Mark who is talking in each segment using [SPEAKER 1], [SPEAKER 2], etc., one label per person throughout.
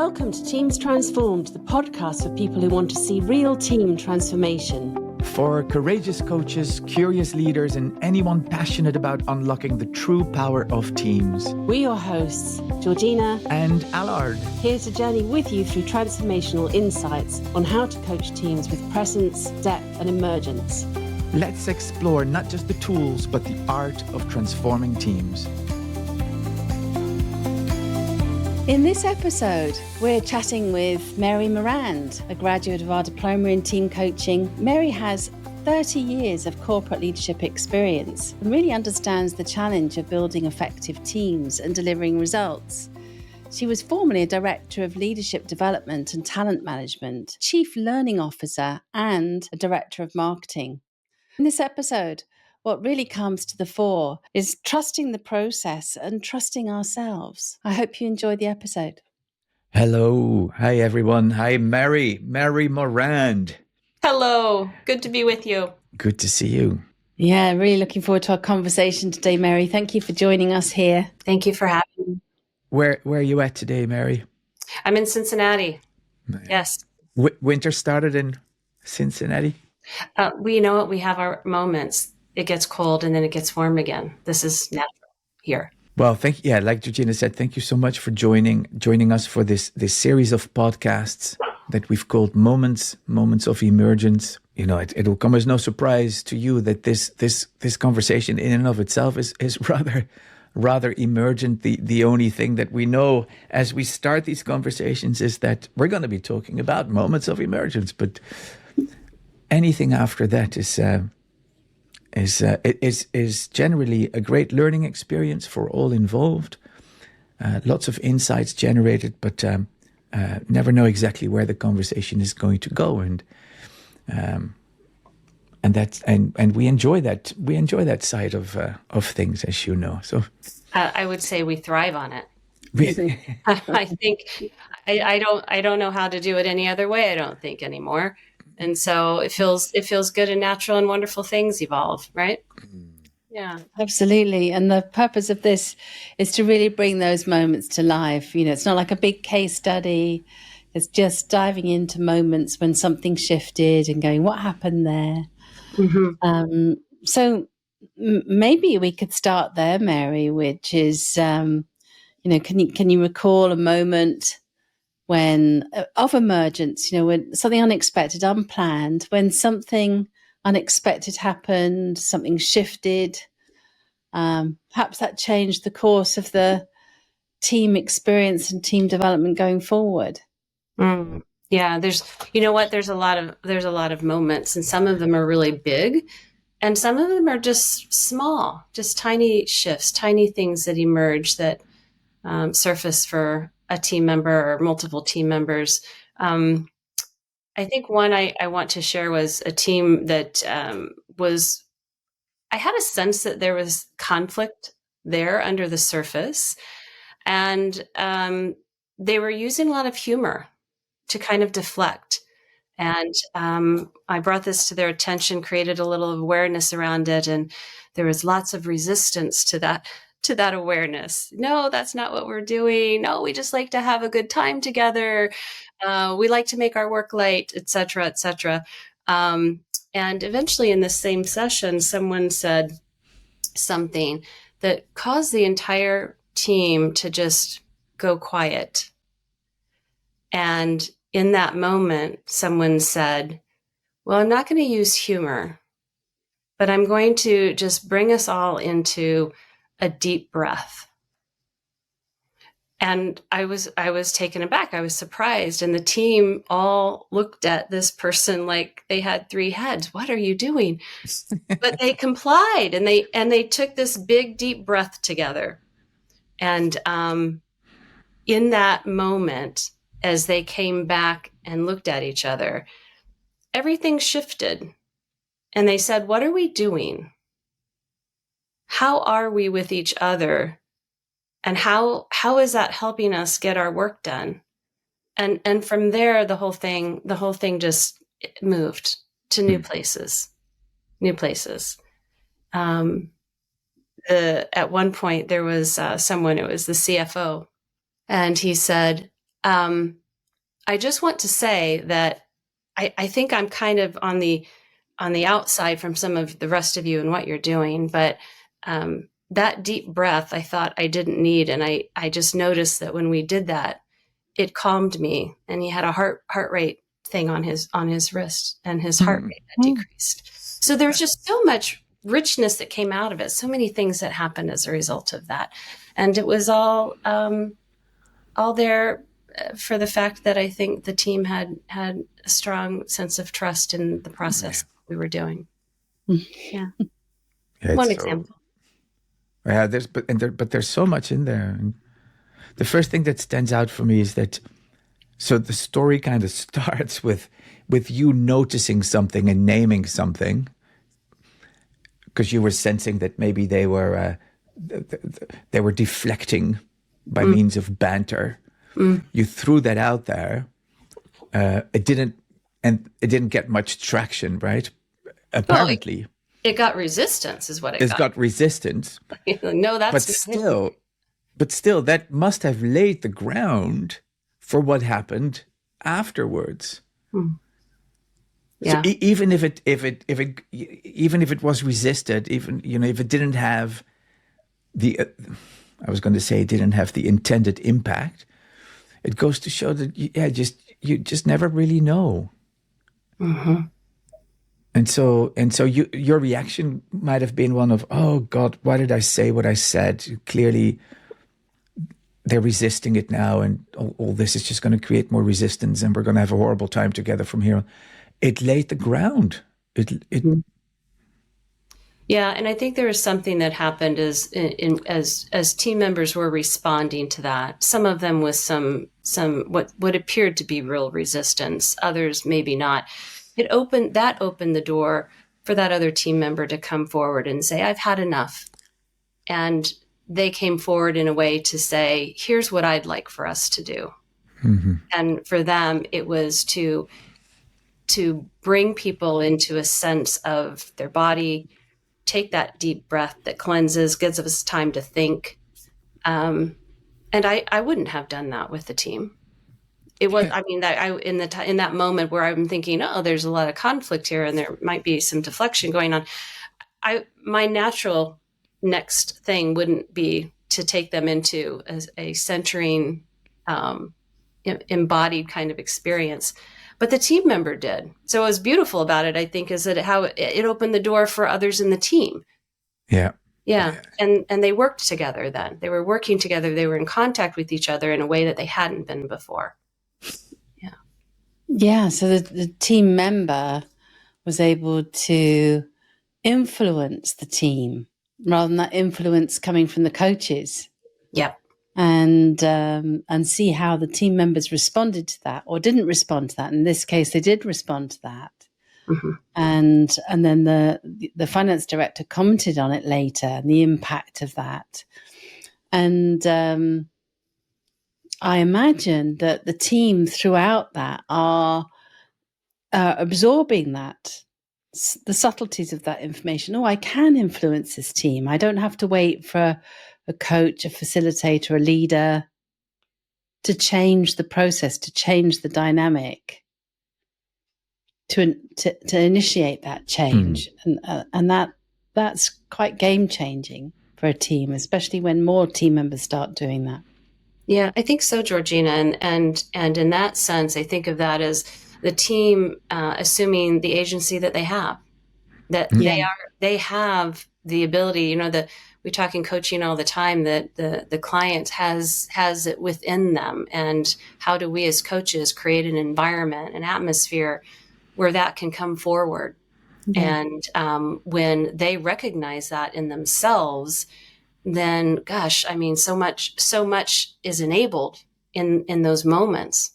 [SPEAKER 1] Welcome to Teams Transformed, the podcast for people who want to see real team transformation.
[SPEAKER 2] For courageous coaches, curious leaders, and anyone passionate about unlocking the true power of teams.
[SPEAKER 1] We're your hosts, Georgina
[SPEAKER 2] and Allard.
[SPEAKER 1] Here to journey with you through transformational insights on how to coach teams with presence, depth, and emergence.
[SPEAKER 2] Let's explore not just the tools, but the art of transforming teams.
[SPEAKER 1] In this episode, we're chatting with Mary Morand, a graduate of our diploma in team coaching. Mary has 30 years of corporate leadership experience and really understands the challenge of building effective teams and delivering results. She was formerly a director of leadership development and talent management, chief learning officer, and a director of marketing. In this episode, what really comes to the fore is trusting the process and trusting ourselves. I hope you enjoy the episode.
[SPEAKER 2] Hello. Hi, everyone. Hi, Mary Morand.
[SPEAKER 3] Hello. Good to be with you.
[SPEAKER 2] Good to see you.
[SPEAKER 1] Yeah, really looking forward to our conversation today, Mary. Thank you for joining us here.
[SPEAKER 3] Thank you for having me.
[SPEAKER 2] Where are you at today, Mary?
[SPEAKER 3] I'm in Cincinnati. Yes.
[SPEAKER 2] Winter started in Cincinnati?
[SPEAKER 3] We know it. We have our moments. It gets cold and then it gets warm again. This is natural here.
[SPEAKER 2] Well, like Georgina said, thank you so much for joining us for this series of podcasts that we've called Moments of Emergence. You know, it'll come as no surprise to you that this conversation in and of itself is rather emergent. The only thing that we know as we start these conversations is that we're going to be talking about moments of emergence, but anything after that is generally a great learning experience for all involved. Lots of insights generated, but never know exactly where the conversation is going to go, and we enjoy that. We enjoy that side of things, as you know. So
[SPEAKER 3] I would say we thrive on it. I think I don't know how to do it any other way. I don't think anymore. And so it feels good and natural, and wonderful things evolve, right? Yeah,
[SPEAKER 1] absolutely. And the purpose of this is to really bring those moments to life. You know, it's not like a big case study. It's just diving into moments when something shifted and going, what happened there? Mm-hmm. So maybe we could start there, Mary, which is, can you recall a moment when of emergence, when something unexpected, unplanned, when something unexpected happened, something shifted, perhaps that changed the course of the team experience and team development going forward?
[SPEAKER 3] Yeah, there's a lot of moments, and some of them are really big, and some of them are just small, just tiny shifts, tiny things that emerge that surface for a team member or multiple team members. I think one I want to share was a team that I had a sense that there was conflict there under the surface, and they were using a lot of humor to kind of deflect. And I brought this to their attention, created a little awareness around it, and there was lots of resistance to that awareness. No, that's not what we're doing. No, we just like to have a good time together. We like to make our work light, et cetera, et cetera. And eventually in the same session, someone said something that caused the entire team to just go quiet. And in that moment, someone said, well, I'm not going to use humor, but I'm going to just bring us all into a deep breath. And I was taken aback. I was surprised. And the team all looked at this person like they had three heads. What are you doing? But they complied, and they took this big, deep breath together. And in that moment, as they came back and looked at each other, everything shifted. And they said, what are we doing? How are we with each other? And how is that helping us get our work done? And from there, the whole thing just moved to new places. At one point, there was someone, it was the CFO, and he said, I just want to say that I think I'm kind of on the outside from some of the rest of you and what you're doing, but that deep breath I thought I didn't need, and I just noticed that when we did that, it calmed me, and he had a heart rate thing on his wrist, and his heart rate had decreased. So there was just so much richness that came out of it, so many things that happened as a result of that, and it was all there for the fact that I think the team had a strong sense of trust in the process we were doing. Yeah. One example.
[SPEAKER 2] Yeah, there's so much in there. And the first thing that stands out for me is that, so the story kind of starts with you noticing something and naming something, because you were sensing that maybe they were deflecting by means of banter. You threw that out there. It didn't get much traction, right? Apparently.
[SPEAKER 3] Well, it got resistance, is what it got.
[SPEAKER 2] It's got resistance.
[SPEAKER 3] No, that's
[SPEAKER 2] but still, that must have laid the ground for what happened afterwards.
[SPEAKER 3] Yeah.
[SPEAKER 2] So even if it was resisted, even if it didn't have I was going to say it didn't have the intended impact, it goes to show that you just never really know.
[SPEAKER 3] Mm-hmm.
[SPEAKER 2] And so your reaction might have been one of, oh God, why did I say what I said? Clearly, they're resisting it now, and all this is just going to create more resistance, and we're going to have a horrible time together from here on. It laid the ground.
[SPEAKER 3] Yeah, and I think there was something that happened as team members were responding to that. Some of them with some what appeared to be real resistance. Others maybe not. It opened the door for that other team member to come forward and say, "I've had enough," and they came forward in a way to say, "Here's what I'd like for us to do."
[SPEAKER 2] Mm-hmm.
[SPEAKER 3] And for them, it was to bring people into a sense of their body. Take that deep breath that cleanses, gives us time to think. And I wouldn't have done that with the team. It was, I mean, that in that moment where I'm thinking, oh, there's a lot of conflict here and there might be some deflection going on. My natural next thing wouldn't be to take them into a centering, embodied kind of experience. But the team member did. So what was beautiful about it, I think, is that how it opened the door for others in the team.
[SPEAKER 2] Yeah.
[SPEAKER 3] Yeah. And they worked together then. They were working together. They were in contact with each other in a way that they hadn't been before. Yeah.
[SPEAKER 1] Yeah. So the team member was able to influence the team rather than that influence coming from the coaches.
[SPEAKER 3] Yeah.
[SPEAKER 1] And see how the team members responded to that or didn't respond to that. In this case, they did respond to that.
[SPEAKER 3] Mm-hmm.
[SPEAKER 1] And then the finance director commented on it later and the impact of that. And I imagine that the team throughout that are absorbing that, the subtleties of that information. Oh, I can influence this team. I don't have to wait for a coach, a facilitator, a leader to change the process, to change the dynamic, to initiate that change. And that's quite game changing for a team, especially when more team members start doing that.
[SPEAKER 3] Yeah, I think so, Georgina. And in that sense, I think of that as the team assuming the agency that they have, that they have the ability, we talk in coaching all the time that the client has it within them. And how do we as coaches create an environment, an atmosphere where that can come forward? And when they recognize that in themselves, then gosh, I mean, so much is enabled in those moments.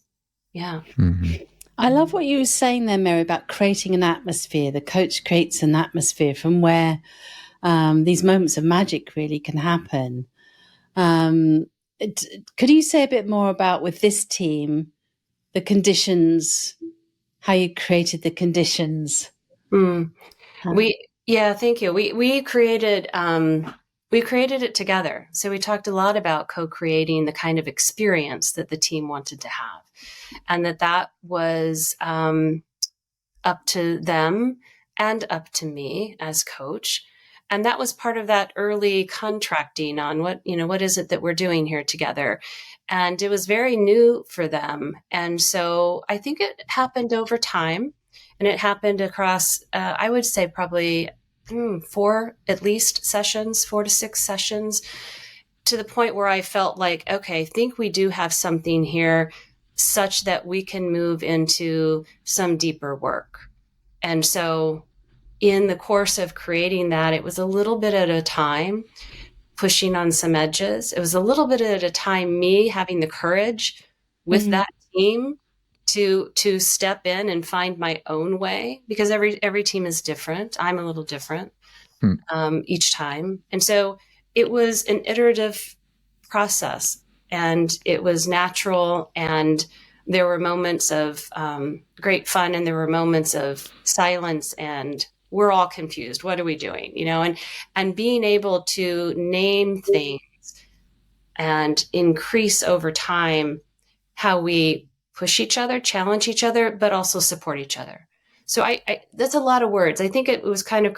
[SPEAKER 3] Yeah.
[SPEAKER 2] Mm-hmm.
[SPEAKER 1] I love what you were saying there, Mary, about creating an atmosphere. The coach creates an atmosphere from where these moments of magic really can happen. Could you say a bit more about, with this team, the conditions, how you created the conditions?
[SPEAKER 3] Thank you. We created we created it together. So we talked a lot about co-creating the kind of experience that the team wanted to have, and that was up to them and up to me as coach. And that was part of that early contracting on what is it that we're doing here together. And it was very new for them. And so I think it happened over time, and it happened across, I would say probably 4 to 6 sessions, to the point where I felt like, okay, I think we do have something here such that we can move into some deeper work. And so in the course of creating that, it was a little bit at a time, pushing on some edges. It was a little bit at a time, me having the courage with that team to step in and find my own way, because every team is different. I'm a little different each time. And so it was an iterative process, and it was natural, and there were moments of great fun, and there were moments of silence, and we're all confused. What are we doing? And being able to name things and increase over time how we push each other, challenge each other, but also support each other. So I that's a lot of words. I think it was kind of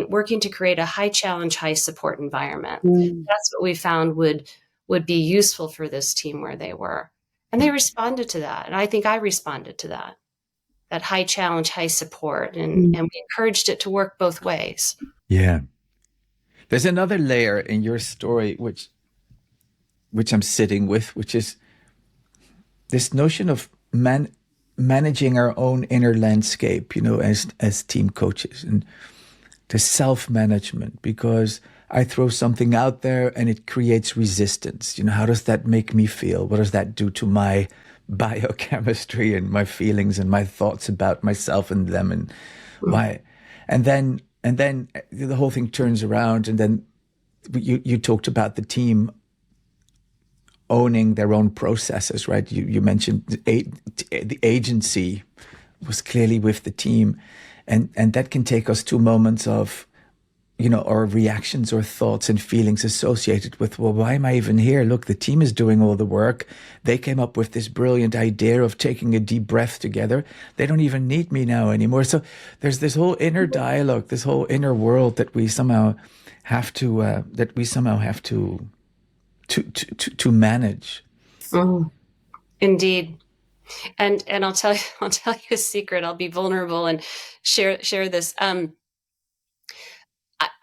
[SPEAKER 3] working to create a high challenge, high support environment. That's what we found would be useful for this team where they were. And they responded to that. And I think I responded to that high challenge, high support. And we encouraged it to work both ways.
[SPEAKER 2] Yeah. There's another layer in your story, which I'm sitting with, which is this notion of managing our own inner landscape, as team coaches, and the self-management, because I throw something out there and it creates resistance. How does that make me feel? What does that do to my biochemistry and my feelings and my thoughts about myself and them, and why? And then the whole thing turns around, and then you talked about the team owning their own processes, right? You mentioned the agency was clearly with the team, and that can take us to moments of, our reactions or thoughts and feelings associated with, well, why am I even here? Look, the team is doing all the work. They came up with this brilliant idea of taking a deep breath together. They don't even need me now anymore. So there's this whole inner dialogue, this whole inner world that we somehow have to manage.
[SPEAKER 3] Indeed. And I'll tell you a secret. I'll be vulnerable and share this.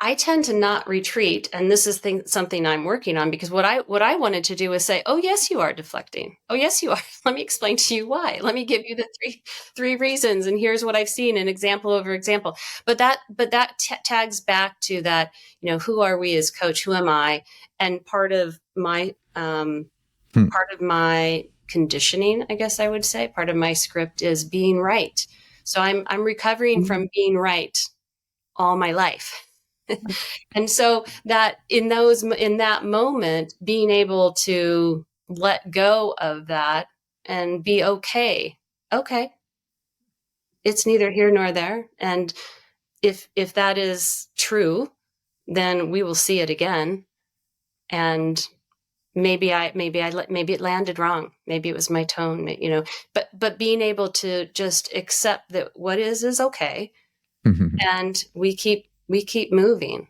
[SPEAKER 3] I tend to not retreat, and this is something I'm working on, because what I wanted to do was say, "Oh yes, you are deflecting. Oh yes, you are. Let me explain to you why. Let me give you the three reasons, and here's what I've seen, an example over example." But that tags back to that. Who are we as coach? Who am I? And part of my conditioning, I guess I would say, part of my script is being right. So I'm recovering from being right all my life. And so that in that moment, being able to let go of that and be okay, it's neither here nor there. And if that is true, then we will see it again. And maybe it landed wrong. Maybe it was my tone, but being able to just accept that what is okay. And we keep moving.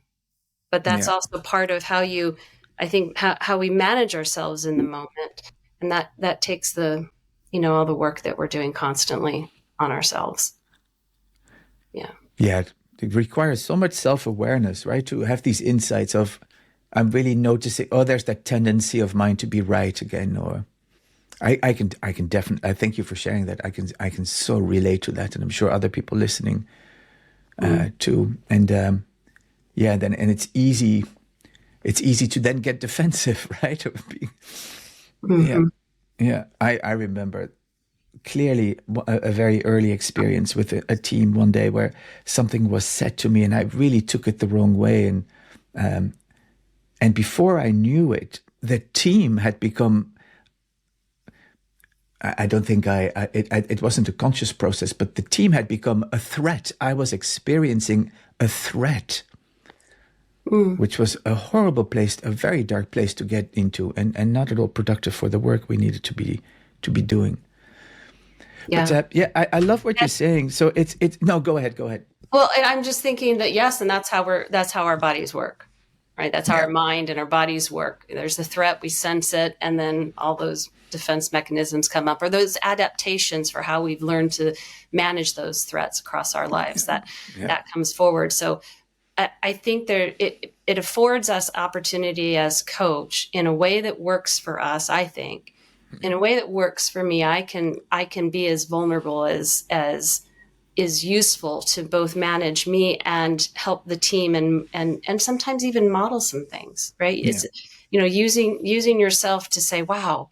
[SPEAKER 3] But that's also part of how we manage ourselves in the moment. And that takes all the work that we're doing constantly on ourselves. Yeah.
[SPEAKER 2] Yeah. It requires so much self-awareness, right? To have these insights of, I'm really noticing, there's that tendency of mine to be right again, or I can definitely, I thank you for sharing that. I can so relate to that, and I'm sure other people listening too. And then it's easy to then get defensive, right? Yeah. I remember clearly a very early experience with a team one day where something was said to me and I really took it the wrong way, and before I knew it, the team had become, I don't think it wasn't a conscious process, but the team had become a threat. I was experiencing a threat. which was a horrible place, a very dark place to get into, and not at all productive for the work we needed to be doing.
[SPEAKER 3] Yeah.
[SPEAKER 2] But I love what you're saying. So it's no, go ahead.
[SPEAKER 3] Well, and I'm just thinking that, yes, and that's how our bodies work, right? That's how our mind and our bodies work. There's a threat, we sense it, and then all those defense mechanisms come up, or those adaptations for how we've learned to manage those threats across our lives. That comes forward. So I think it affords us opportunity as coach in a way that works for us. I think in a way that works for me, I can be as vulnerable as is useful to both manage me and help the team, and sometimes even model some things, right? Yeah. It's, using yourself to say, wow,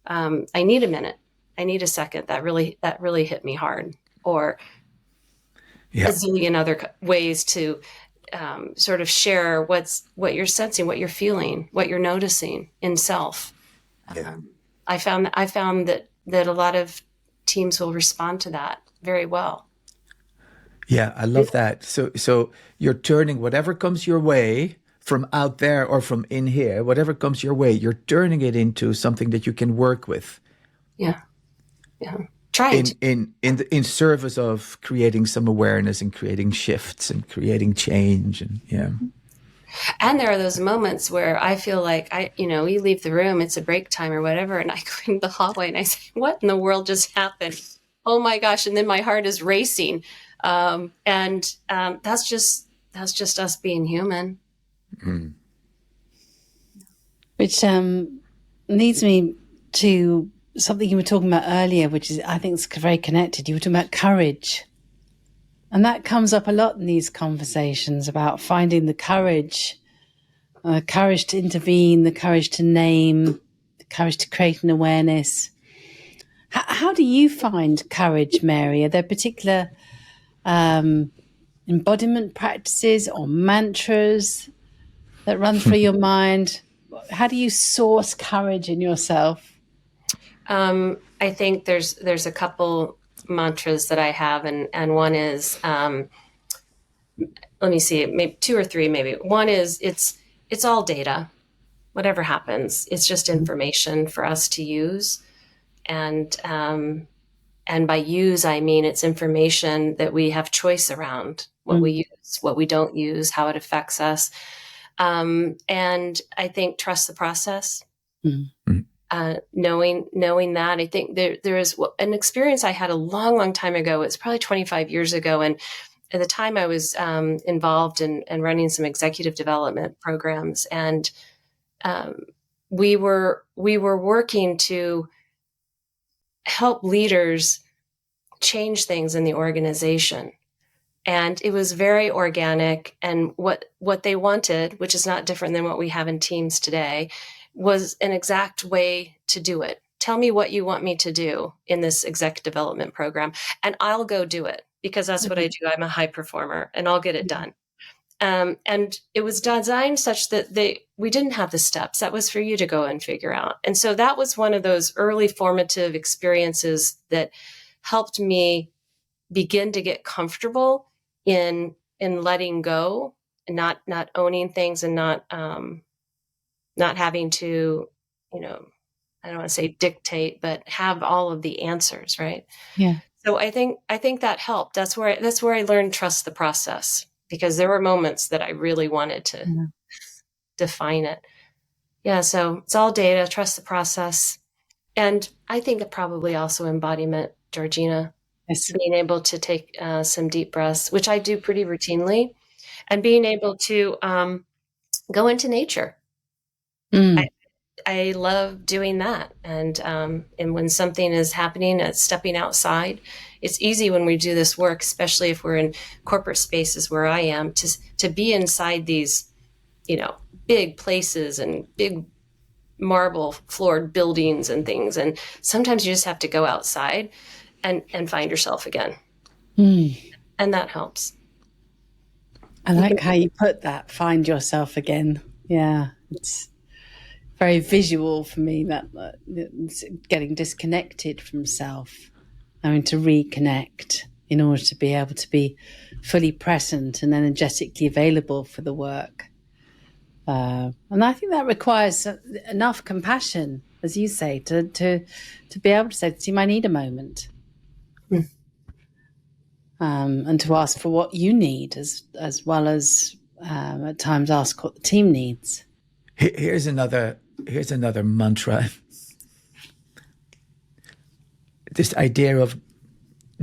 [SPEAKER 3] I need a minute. I need a second. That really hit me hard. Or a zillion other ways to sort of share what you're sensing, what you're feeling, what you're noticing in self. Yeah. I found that a lot of teams will respond to that very well.
[SPEAKER 2] Yeah, I love that. So you're turning whatever comes your way from out there or from in here, whatever comes your way, you're turning it into something that you can work with.
[SPEAKER 3] Yeah. Try it.
[SPEAKER 2] In service of creating some awareness and creating shifts and creating change, and
[SPEAKER 3] And there are those moments where I feel like we leave the room, it's a break time or whatever, and I go in the hallway and I say, what in the world just happened? Oh my gosh. And then my heart is racing. And that's just us being human.
[SPEAKER 2] Mm.
[SPEAKER 1] Which leads me to something you were talking about earlier, which is, I think, it's very connected. You were talking about courage. And that comes up a lot in these conversations about finding the courage to intervene, the courage to name, the courage to create an awareness. How do you find courage, Mary? Are there particular embodiment practices or mantras that run through your mind? How do you source courage in yourself?
[SPEAKER 3] I think there's a couple mantras that I have, and one is, let me see, maybe two or three, maybe. One is it's all data. Whatever happens, it's just information for us to use. And by use, I mean it's information that we have choice around, what we use, what we don't use, how it affects us. And I think trust the process. Mm-hmm. Knowing that, I think there is an experience I had a long, long time ago. It's probably 25 years ago. And at the time I was involved in running some executive development programs. And we were working to help leaders change things in the organization. And it was very organic. And what they wanted, which is not different than what we have in teams today, was an exact way to do it. Tell me what you want me to do in this exec development program, and I'll go do it, because that's what I do. I'm a high performer, and I'll get it done. And it was designed such that we didn't have the steps. That was for you to go and figure out. And so that was one of those early formative experiences that helped me begin to get comfortable in letting go, and not owning things, and not having to, I don't want to say dictate, but have all of the answers, right?
[SPEAKER 1] Yeah.
[SPEAKER 3] So I think that helped. That's where I learned trust the process, because there were moments that I really wanted to define it. Yeah. So it's all data, trust the process. And I think that probably also embodiment, Georgina, being able to take some deep breaths, which I do pretty routinely, and being able to go into nature. I love doing that. And when something is happening, stepping outside. It's easy when we do this work, especially if we're in corporate spaces where I am, to be inside these, big places and big marble floored buildings and things. And sometimes you just have to go outside and find yourself again. And that helps.
[SPEAKER 1] I like how you put that, find yourself again. Yeah, it's very visual for me, that getting disconnected from self, having to reconnect in order to be able to be fully present and energetically available for the work. And I think that requires enough compassion, as you say, to be able to say to the team, I need a moment. And to ask for what you need, as well as at times ask what the team needs.
[SPEAKER 2] Here's another mantra. This idea of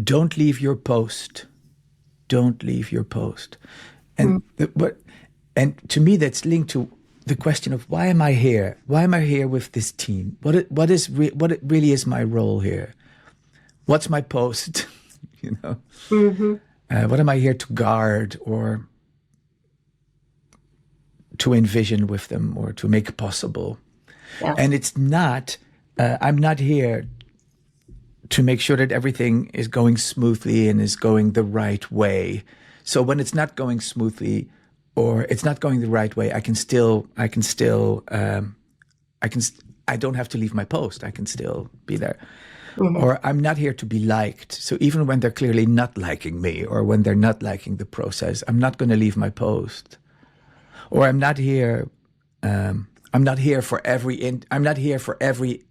[SPEAKER 2] don't leave your post. Don't leave your post. And and to me that's linked to the question of why am I here? Why am I here with this team? What really is my role here? What's my post? You know? What am I here to guard or to envision with them or to make possible?
[SPEAKER 3] Yeah.
[SPEAKER 2] And it's not, I'm not here to make sure that everything is going smoothly and is going the right way. So when it's not going smoothly or it's not going the right way, I don't have to leave my post. I can still be there. Or I'm not here to be liked. So even when they're clearly not liking me or when they're not liking the process, I'm not going to leave my post. Or I'm not here for every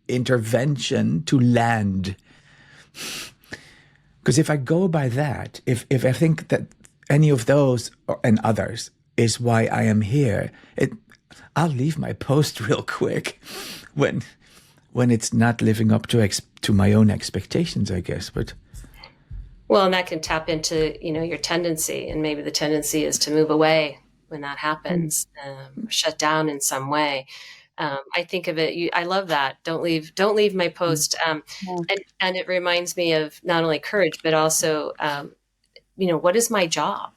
[SPEAKER 2] intervention to land. Because if I go by that, if I think that any of those and others is why I am here, I'll leave my post real quick when it's not living up to my own expectations, I guess. But
[SPEAKER 3] well, and that can tap into, your tendency, and maybe the tendency is to move away when that happens, shut down in some way. I think of it. I love that. Don't leave my post. And it reminds me of not only courage, but also, what is my job?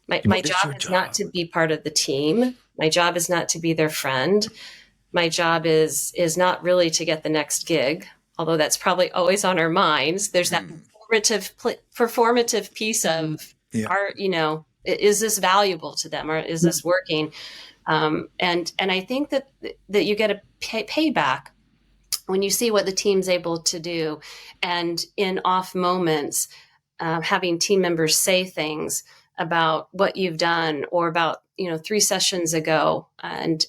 [SPEAKER 3] My job is not to be part of the team. My job is not to be their friend. My job is not really to get the next gig, although that's probably always on our minds. There's that performative piece of our, is this valuable to them, or is this working? And I think that you get a payback when you see what the team's able to do, and in off moments, having team members say things about what you've done or about 3 sessions ago, and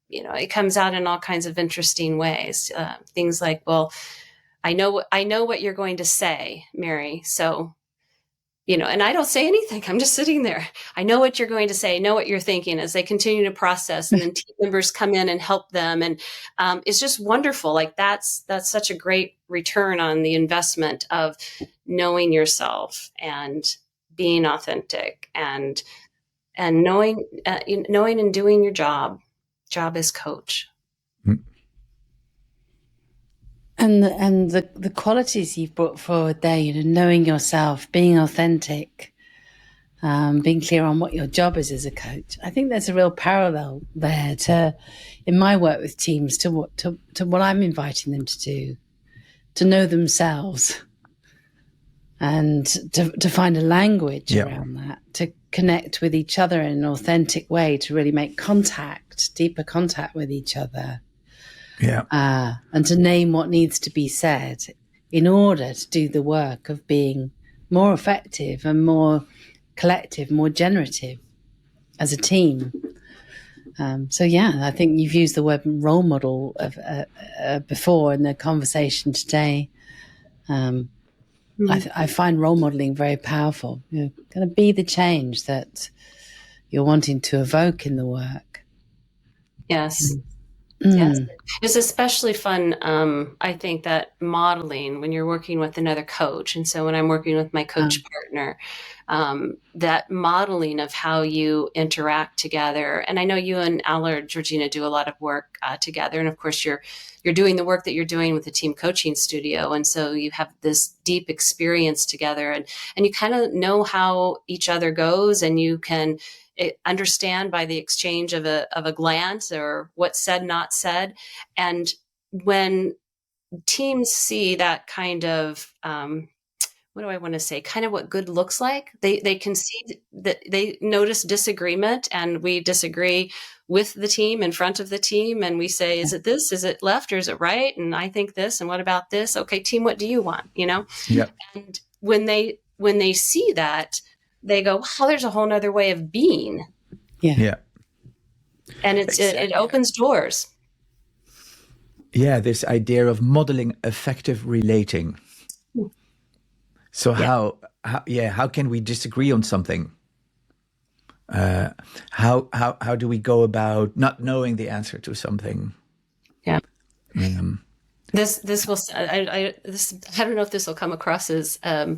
[SPEAKER 3] it comes out in all kinds of interesting ways. Things like, well, I know what you're going to say, Mary. So, and I don't say anything. I'm just sitting there. I know what you're going to say. I know what you're thinking, as they continue to process, and then team members come in and help them. And it's just wonderful. Like that's such a great return on the investment of knowing yourself and being authentic and knowing and doing your job as coach.
[SPEAKER 1] And the qualities you've brought forward there, knowing yourself, being authentic, being clear on what your job is as a coach. I think there's a real parallel there in my work with teams to what I'm inviting them to do, to know themselves, and to find a language around that, to connect with each other in an authentic way, to really make deeper contact with each other. And to name what needs to be said in order to do the work of being more effective and more collective, more generative as a team. I think you've used the word role model before in the conversation today. I find role modeling very powerful. You're going to be the change that you're wanting to evoke in the work.
[SPEAKER 3] Yes. Yes. It's especially fun, I think, that modeling when you're working with another coach. And so when I'm working with my coach partner, that modeling of how you interact together. And I know you and Allard, Georgina, do a lot of work together. And of course, you're doing the work that you're doing with the team coaching studio. And so you have this deep experience together, and you kind of know how each other goes, and you can understand by the exchange of a glance or what's said, not said. And when teams see that kind of, what do I want to say? Kind of what good looks like. They can see that they notice disagreement, and we disagree with the team, in front of the team. And we say, is it this? Is it left? Or is it right? And I think this, and what about this? Okay, team, what do you want?
[SPEAKER 2] Yeah.
[SPEAKER 3] And when they see that, they go, wow, there's a whole nother way of being.
[SPEAKER 1] Yeah.
[SPEAKER 3] And it opens doors.
[SPEAKER 2] Yeah, this idea of modeling effective relating. So how can we disagree on something? How do we go about not knowing the answer to something?
[SPEAKER 3] Yeah. This will I don't know if this will come across as a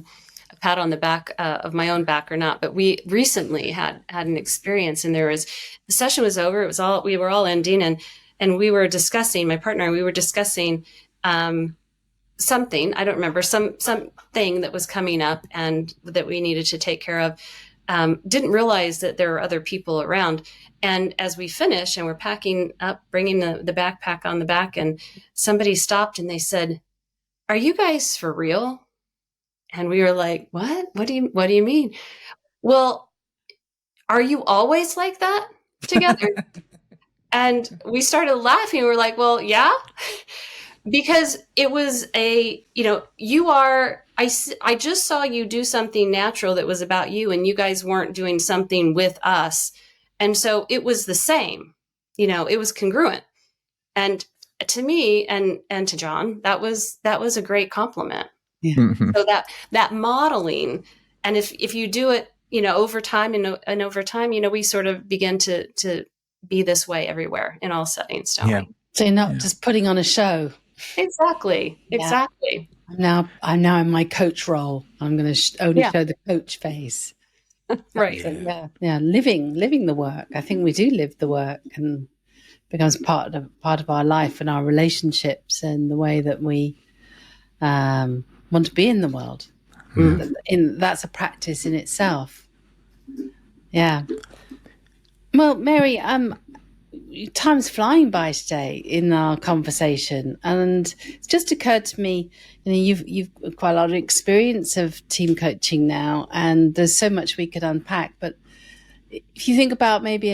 [SPEAKER 3] pat on the back of my own back or not, but we recently had an experience, and the session was over. We were all ending, and we were discussing, my partner and we were discussing something, I don't remember, something that was coming up and that we needed to take care of. Didn't realize that there were other people around. And as we finished and we're packing up, bringing the backpack on the back, and somebody stopped and they said, "Are you guys for real?" And we were like, "What? What do you mean?" "Well, are you always like that together?" And we started laughing. We were like, "Well, yeah." Because it was I just saw you do something natural that was about you, and you guys weren't doing something with us. And so it was the same, it was congruent. And to me and to John, that was a great compliment.
[SPEAKER 1] Yeah.
[SPEAKER 3] So that modeling, and if you do it, over time and over time, we sort of begin to be this way everywhere in all settings, don't we?
[SPEAKER 1] So you're not just putting on a show.
[SPEAKER 3] Exactly.
[SPEAKER 1] I'm now in my coach role. I'm going to only show the coach face.
[SPEAKER 3] Right.
[SPEAKER 1] So, living the work. I think we do live the work, and becomes part of our life and our relationships and the way that we want to be in the world. That's a practice in itself. Yeah. Well, Mary, time's flying by today in our conversation, and it's just occurred to me, you've quite a lot of experience of team coaching now, and there's so much we could unpack. But if you think about maybe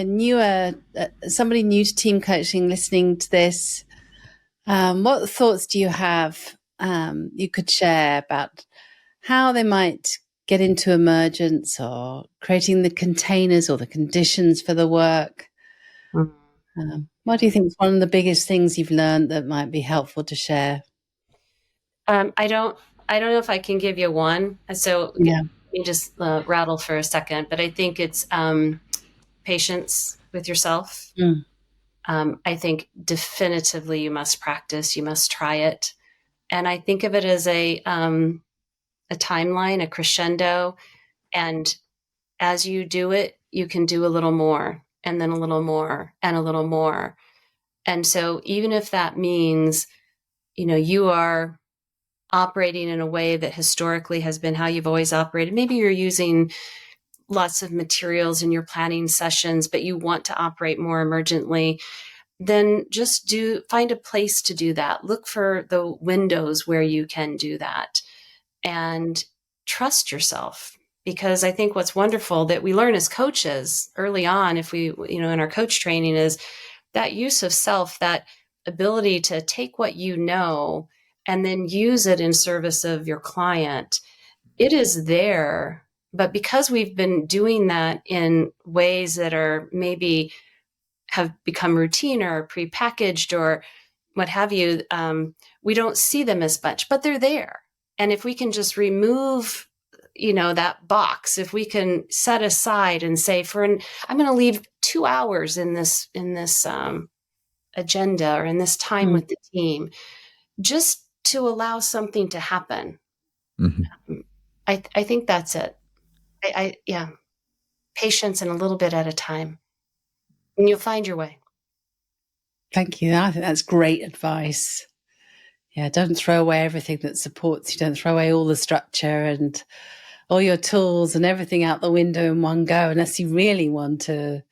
[SPEAKER 1] somebody new to team coaching listening to this, what thoughts do you have you could share about how they might get into emergence, or creating the containers or the conditions for the work? What do you think is one of the biggest things you've learned that might be helpful to share?
[SPEAKER 3] I don't know if I can give you one. So let me just rattle for a second. But I think it's patience with yourself. I think definitively you must practice. You must try it. And I think of it as a timeline, a crescendo. And as you do it, you can do a little more, and then a little more, and a little more. And so even if that means, you are operating in a way that historically has been how you've always operated, maybe you're using lots of materials in your planning sessions, but you want to operate more emergently, then just find a place to do that. Look for the windows where you can do that, and trust yourself. Because I think what's wonderful that we learn as coaches early on, if we, in our coach training, is that use of self, that ability to take what you know and then use it in service of your client. It is there, but because we've been doing that in ways that are maybe have become routine or prepackaged or what have you, we don't see them as much, but they're there. And if we can just remove that box, if we can set aside and say, I'm going to leave 2 hours in this agenda or in this time with the team, just to allow something to happen. I think that's it. Patience and a little bit at a time, and you'll find your way.
[SPEAKER 1] Thank you. I think that's great advice. Yeah, don't throw away everything that supports you. Don't throw away all the structure and all your tools and everything out the window in one go, unless you really want to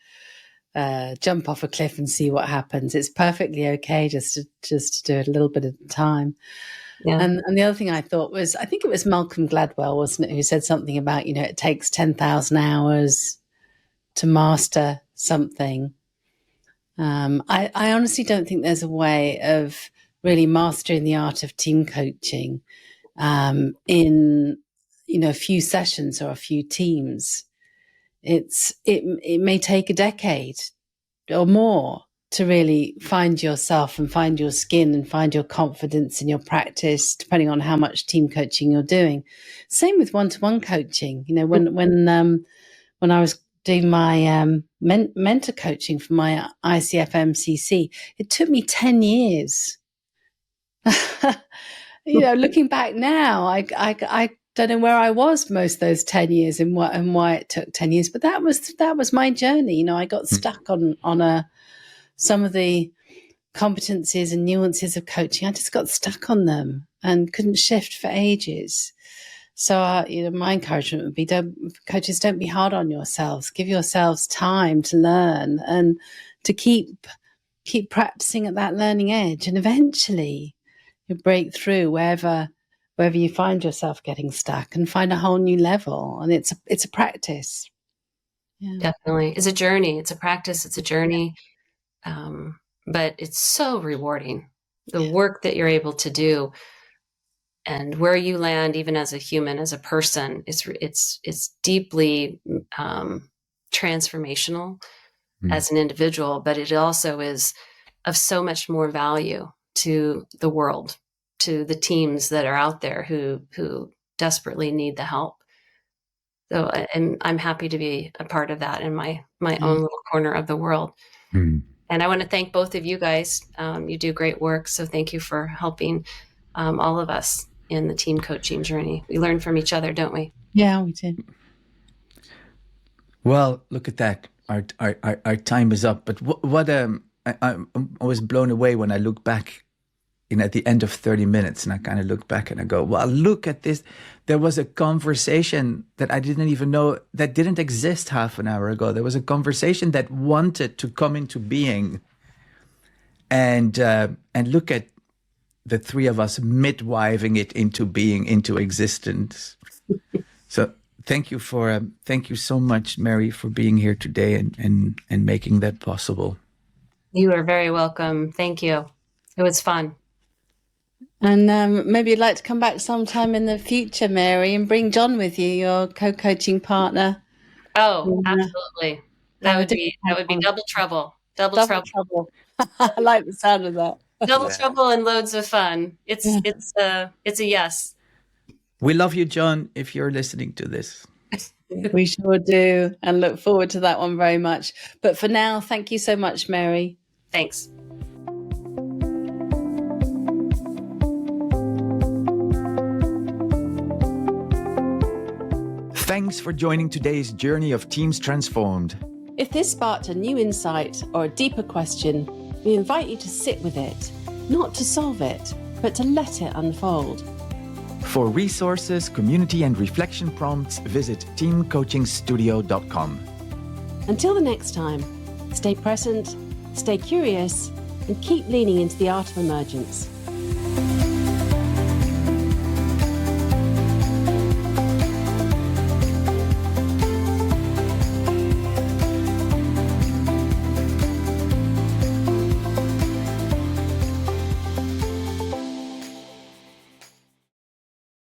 [SPEAKER 1] jump off a cliff and see what happens. It's perfectly okay just to do it a little bit at a time. Yeah. And the other thing I thought was, I think it was Malcolm Gladwell, wasn't it, who said something about, it takes 10,000 hours to master something. I honestly don't think there's a way of really mastering the art of team coaching in a few sessions or a few teams. It may take a decade or more to really find yourself and find your skin and find your confidence in your practice, depending on how much team coaching you're doing. Same with one-to-one coaching. You know, when I was doing my mentor coaching for my ICF MCC, it took me 10 years. You know, looking back now, I don't know where I was most of those 10 years and why it took 10 years, but that was my journey. You know, I got stuck on some of the competencies and nuances of coaching. I just got stuck on them and couldn't shift for ages. So, you know, my encouragement would be, coaches, don't be hard on yourselves. Give yourselves time to learn and to keep practicing at that learning edge, and eventually you'll break through wherever you find yourself getting stuck and find a whole new level. And it's a practice.
[SPEAKER 3] Yeah. Definitely. It's a journey. It's a practice. It's a journey. But it's so rewarding, the work that you're able to do and where you land, even as a human, as a person, it's deeply transformational as an individual, but it also is of so much more value to the world, to the teams that are out there who desperately need the help. So, and I'm happy to be a part of that in my own little corner of the world. And I want to thank both of you guys. You do great work. So thank you for helping all of us in the team coaching journey. We learn from each other, don't we?
[SPEAKER 1] Yeah, we do.
[SPEAKER 2] Well, look at that. Our time is up. But I was blown away when I look back at the end of 30 minutes, and I kind of look back and I go, well, look at this. There was a conversation that I didn't even know that didn't exist half an hour ago. There was a conversation that wanted to come into being, and look at the three of us midwiving it into being, into existence. So thank you so much, Mary, for being here today and making that possible.
[SPEAKER 3] You are very welcome. Thank you. It was fun.
[SPEAKER 1] And maybe you'd like to come back sometime in the future, Mary, and bring John with you, your co-coaching partner.
[SPEAKER 3] Oh, absolutely. That would be double trouble. Double trouble.
[SPEAKER 1] I like the sound of that.
[SPEAKER 3] Double trouble and loads of fun. It's a yes.
[SPEAKER 2] We love you, John, if you're listening to this.
[SPEAKER 1] We sure do, and look forward to that one very much. But for now, thank you so much, Mary.
[SPEAKER 3] Thanks.
[SPEAKER 2] Thanks for joining today's journey of Teams Transformed.
[SPEAKER 1] If this sparked a new insight or a deeper question, we invite you to sit with it, not to solve it, but to let it unfold.
[SPEAKER 2] For resources, community, and reflection prompts, visit teamcoachingstudio.com.
[SPEAKER 1] Until the next time, stay present, stay curious, and keep leaning into the art of emergence.